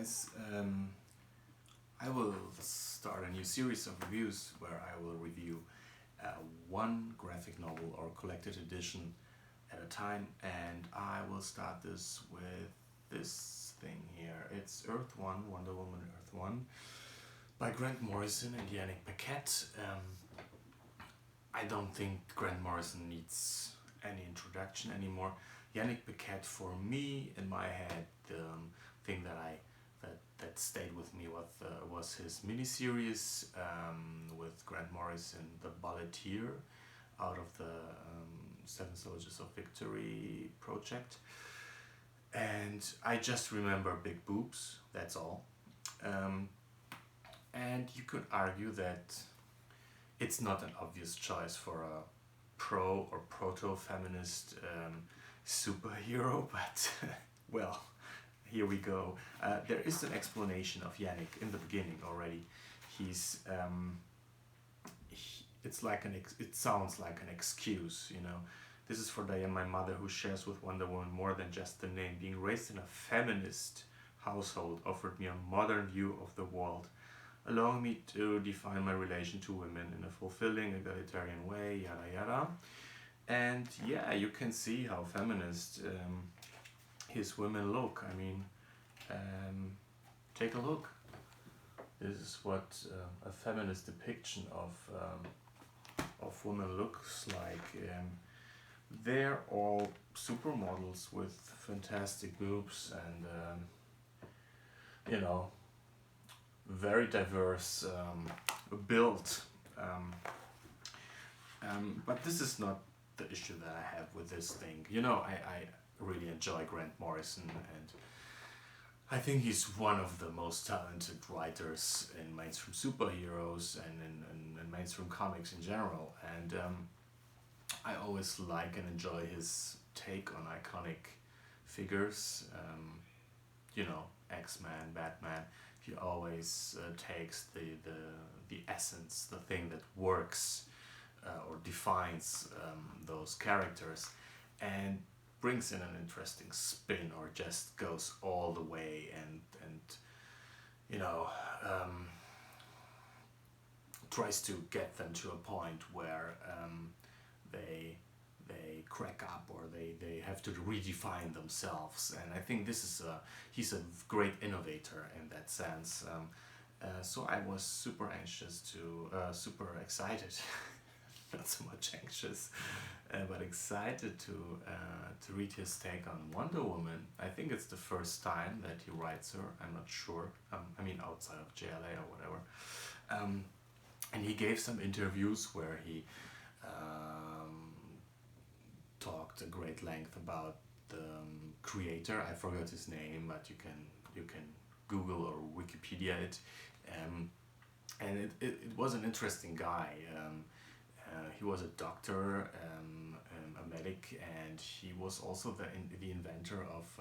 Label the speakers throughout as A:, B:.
A: guys. I will start a new series of reviews where I will review one graphic novel or collected edition at a time, and I will start this with this thing here. It's Earth 1, Wonder Woman Earth 1 by Grant Morrison and Yanick Paquette. I don't think Grant Morrison needs any introduction anymore. Yanick Paquette, for me, in my head, the thing that stayed with me was his miniseries with Grant Morrison, The Balleteer, out of the Seven Soldiers of Victory project. And I just remember big boobs, that's all. And you could argue that it's not an obvious choice for a pro or proto-feminist superhero, but well, here we go. There is an explanation of Yanick in the beginning already. It sounds like an excuse, you know. This is for Diane, my mother, who shares with Wonder Woman more than just the name. Being raised in a feminist household offered me a modern view of the world, allowing me to define my relation to women in a fulfilling, egalitarian way, yada yada. And yeah, you can see how feminist his women look. I mean, take a look. This is what a feminist depiction of women looks like. They're all supermodels with fantastic boobs and you know, very diverse build. But this is not the issue that I have with this thing. You know, I really enjoy Grant Morrison, and I think he's one of the most talented writers in mainstream superheroes and in mainstream comics in general. And I always like and enjoy his take on iconic figures. You know, X-Men, Batman. He always takes the essence, the thing that works or defines those characters, and brings in an interesting spin, or just goes all the way and you know, tries to get them to a point where they crack up, or they have to redefine themselves. And I think he's a great innovator in that sense. So I was super excited not so much anxious, but excited to read his take on Wonder Woman. I think it's the first time that he writes her. I'm not sure. I mean, outside of JLA or whatever. And he gave some interviews where he talked at great length about the creator. I forgot his name, but you can Google or Wikipedia it. And it was an interesting guy. He was a doctor, a medic, and he was also the inventor of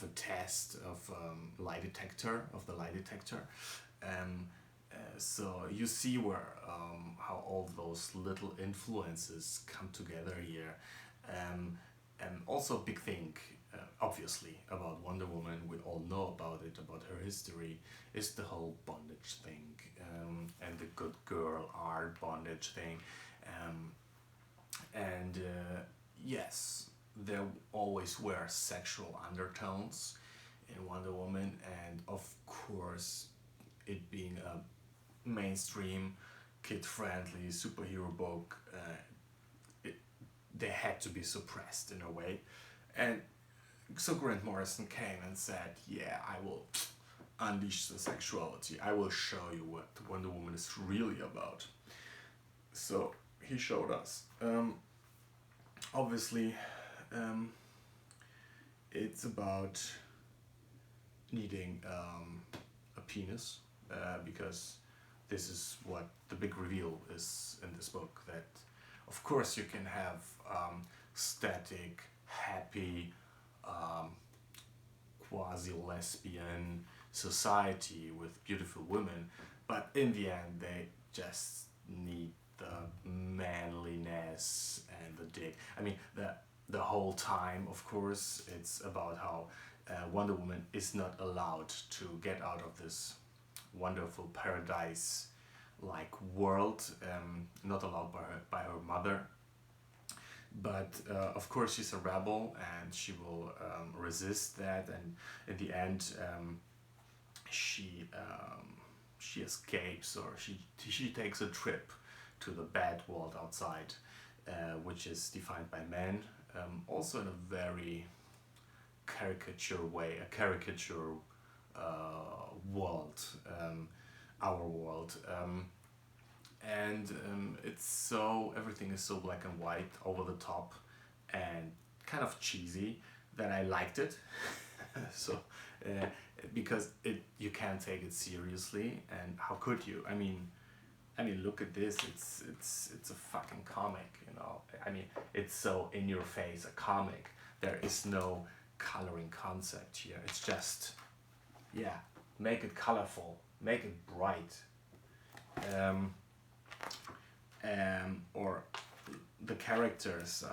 A: a test of the lie detector. So you see where how all those little influences come together here. And also a big thing, obviously, about Wonder Woman, we all know about it, about her history, is the whole bondage thing, and the good girl art bondage thing. Yes, there always were sexual undertones in Wonder Woman, and of course, it being a mainstream, kid-friendly superhero book, they had to be suppressed in a way. And so Grant Morrison came and said, yeah, I will unleash the sexuality. I will show you what Wonder Woman is really about. So he showed us. Obviously, it's about needing a penis, because this is what the big reveal is in this book, that of course you can have static, happy, quasi-lesbian society with beautiful women, but in the end they just need the manliness and the dick. I mean, the whole time, of course, it's about how Wonder Woman is not allowed to get out of this wonderful paradise like world, not allowed by her mother. But of course she's a rebel and she will resist that, and in the end she escapes, or she takes a trip to the bad world outside, which is defined by men, also in a very caricature way, a caricature world, our world. It's so, everything is so black and white, over the top, and kind of cheesy, that I liked it. So because you can't take it seriously, and how could you? I mean, look at this. It's a fucking comic, you know. I mean, it's so in your face, a comic. There is no coloring concept here. It's just, yeah, make it colorful, make it bright. Or the characters,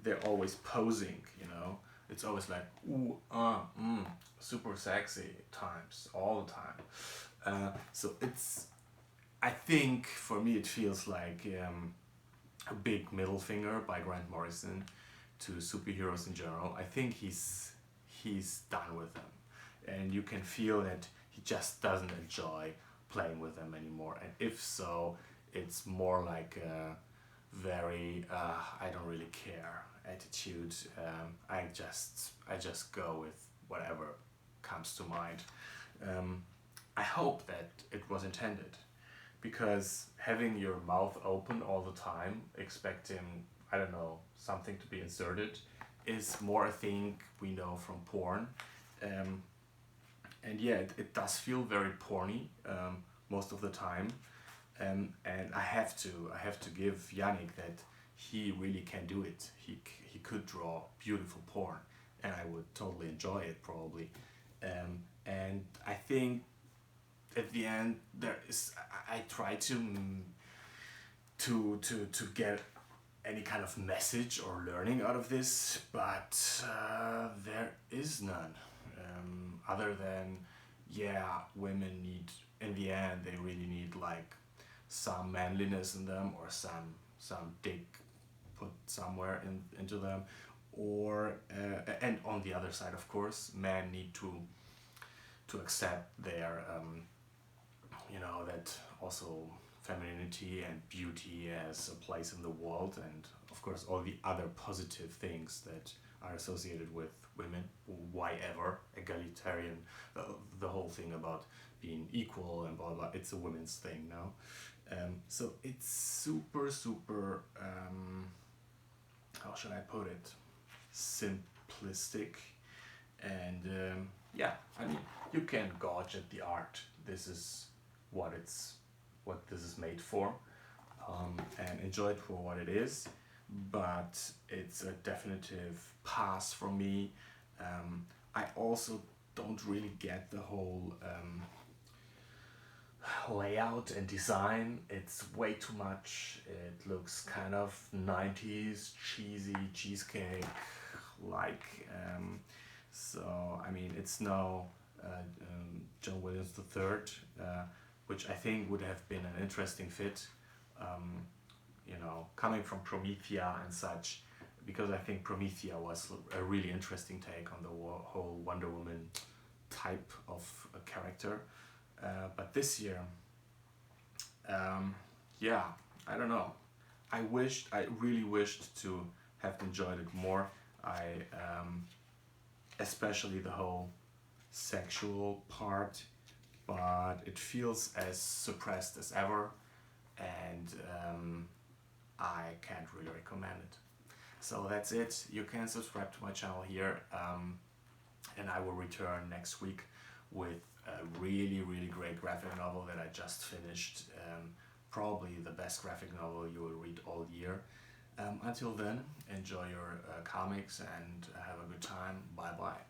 A: they're always posing, you know. It's always like, ooh, super sexy times, all the time. So it's, I think for me it feels like a big middle finger by Grant Morrison to superheroes in general. I think he's done with them, and you can feel that he just doesn't enjoy playing with them anymore. And if so, it's more like a very I don't really care attitude. I just go with whatever comes to mind. I hope that it was intended, because having your mouth open all the time, expecting, I don't know, something to be inserted, is more a thing we know from porn. And yeah, it does feel very porny most of the time. And I have to give Yanick that he really can do it. He could draw beautiful porn, and I would totally enjoy it probably. And I think at the end there is, I try to get any kind of message or learning out of this, but there is none. Other than, yeah, women need, in the end they really need like some manliness in them, or some dick put somewhere into them, or and on the other side, of course, men need to accept their you know, that also femininity and beauty has a place in the world, and of course all the other positive things that are associated with women. Why ever egalitarian, the whole thing about being equal and blah blah, it's a women's thing now. So it's super how should I put it, simplistic. And yeah, I mean, you can gauge at the art. This is what this is made for, and enjoy it for what it is. But it's a definitive pass for me. I also don't really get the whole layout and design. It's way too much. It looks kind of 90s cheesy cheesecake like. So I mean, it's no John Williams III, which I think would have been an interesting fit, you know, coming from Promethea and such, because I think Promethea was a really interesting take on the whole Wonder Woman type of a character. But this year, yeah, I don't know. I really wished to have enjoyed it more. Especially the whole sexual part, but it feels as suppressed as ever, and I can't really recommend it. So that's it. You can subscribe to my channel here, and I will return next week with a really great graphic novel that I just finished. Probably the best graphic novel you will read all year. Until then, enjoy your comics and have a good time. Bye bye.